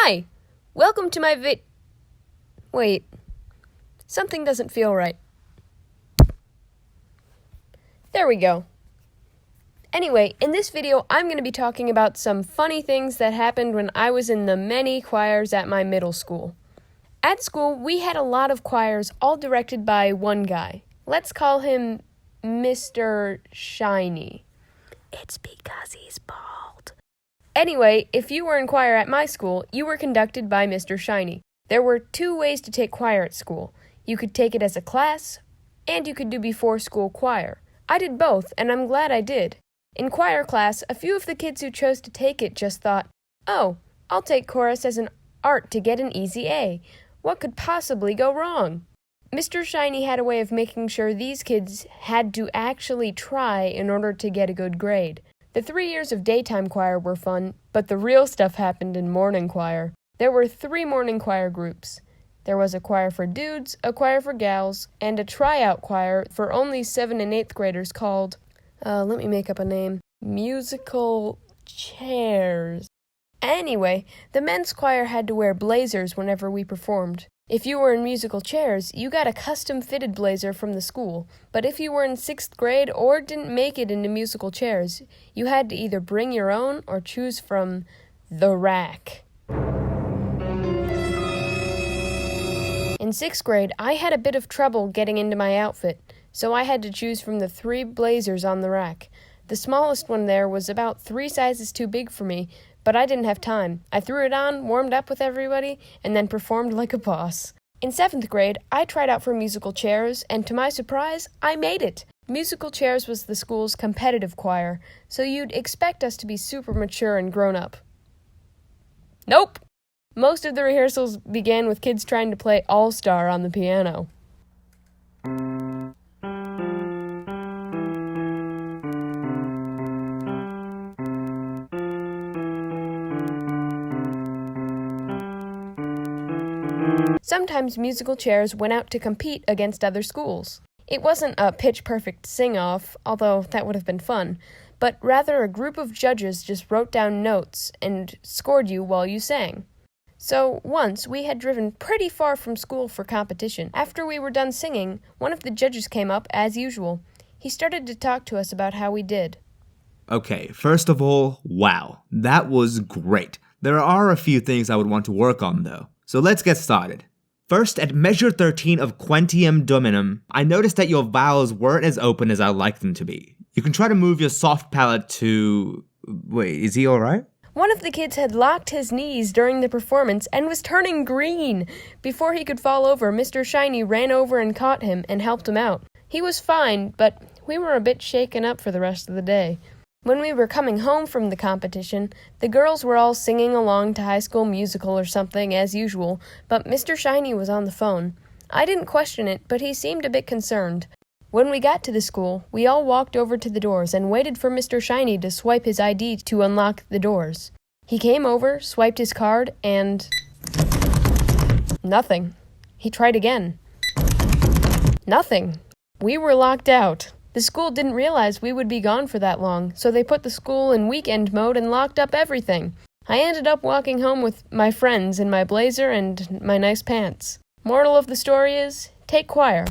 Hi! Welcome to my Wait. Something doesn't feel right. There we go. Anyway, in this video, I'm going to be talking about some funny things that happened when I was in the many choirs at my middle school. At school, we had a lot of choirs, all directed by one guy. Let's call him Mr. Shiny. It's because he's bald. Anyway, if you were in choir at my school, you were conducted by Mr. Shiny. There were 2 ways to take choir at school. You could take it as a class, and you could do before school choir. I did both, and I'm glad I did. In choir class, a few of the kids who chose to take it just thought, "Oh, I'll take chorus as an art to get an easy A. What could possibly go wrong?" Mr. Shiny had a way of making sure these kids had to actually try in order to get a good grade. The 3 years of daytime choir were fun, but the real stuff happened in morning choir. There were 3 morning choir groups. There was a choir for dudes, a choir for gals, and a tryout choir for only 7th and 8th graders called, let me make up a name, musical chairs. Anyway, the men's choir had to wear blazers whenever we performed. If you were in musical chairs, you got a custom-fitted blazer from the school. But if you were in 6th grade or didn't make it into musical chairs, you had to either bring your own or choose from the rack. In 6th grade, I had a bit of trouble getting into my outfit, so I had to choose from the 3 blazers on the rack. The smallest one there was about 3 sizes too big for me, but I didn't have time. I threw it on, warmed up with everybody, and then performed like a boss. In 7th grade, I tried out for musical chairs, and to my surprise, I made it. Musical chairs was the school's competitive choir, so you'd expect us to be super mature and grown up. Nope! Most of the rehearsals began with kids trying to play All-Star on the piano. Sometimes musical chairs went out to compete against other schools. It wasn't a pitch-perfect sing-off, although that would have been fun, but rather a group of judges just wrote down notes and scored you while you sang. So once, we had driven pretty far from school for competition. After we were done singing, one of the judges came up, as usual. He started to talk to us about how we did. Okay, first of all, wow, that was great. There are a few things I would want to work on, though. So let's get started. First, at measure 13 of Quentium Dominum, I noticed that your vowels weren't as open as I'd like them to be. You can try to move your soft palate to... Wait, is he alright? One of the kids had locked his knees during the performance and was turning green. Before he could fall over, Mr. Shiny ran over and caught him and helped him out. He was fine, but we were a bit shaken up for the rest of the day. When we were coming home from the competition, the girls were all singing along to High School Musical or something, as usual, but Mr. Shiny was on the phone. I didn't question it, but he seemed a bit concerned. When we got to the school, we all walked over to the doors and waited for Mr. Shiny to swipe his ID to unlock the doors. He came over, swiped his card, and... nothing. He tried again. Nothing. We were locked out. The school didn't realize we would be gone for that long, so they put the school in weekend mode and locked up everything. I ended up walking home with my friends in my blazer and my nice pants. Moral of the story is, take choir.